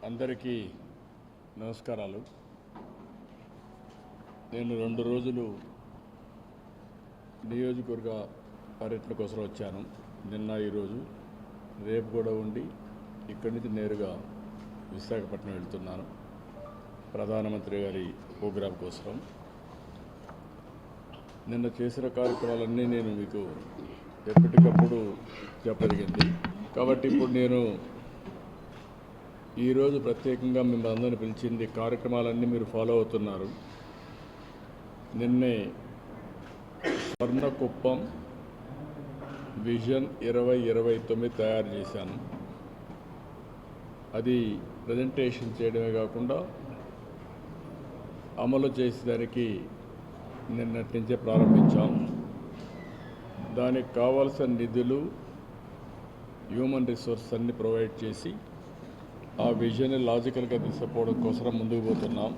అందరికీ నమస్కారాలు. నేను 2 రోజులు నియోజకవర్గ పర్యటన కోసం వచ్చాను. నిన్న ఈరోజు రేపు కూడా ఉండి ఇక్కడి నుంచి నేరుగా విశాఖపట్నం వెళ్తున్నాను ప్రధానమంత్రి గారి ప్రోగ్రాం కోసం. నిన్న చేసిన కార్యక్రమాలన్నీ నేను మీకు ఎప్పటికప్పుడు చెప్పగలిగింది. కాబట్టి ఇప్పుడు నేను ఈరోజు ప్రత్యేకంగా మిమ్మల్ని అందరినీ పిలిచింది, కార్యక్రమాలన్నీ మీరు ఫాలో అవుతున్నారు. నిన్నే స్వర్ణకుప్పం విజన్ 2029 తయారు చేశాను. అది ప్రజెంటేషన్ చేయడమే కాకుండా అమలు చేసేదానికి నిన్నటి నుంచే ప్రారంభించాం. దానికి కావాల్సిన నిధులు, హ్యూమన్ రిసోర్స్ అన్ని ప్రొవైడ్ చేసి ఆ విజన్ని లాజికల్గా తీసుకుపోవడం కోసం ముందుకు పోతున్నాం.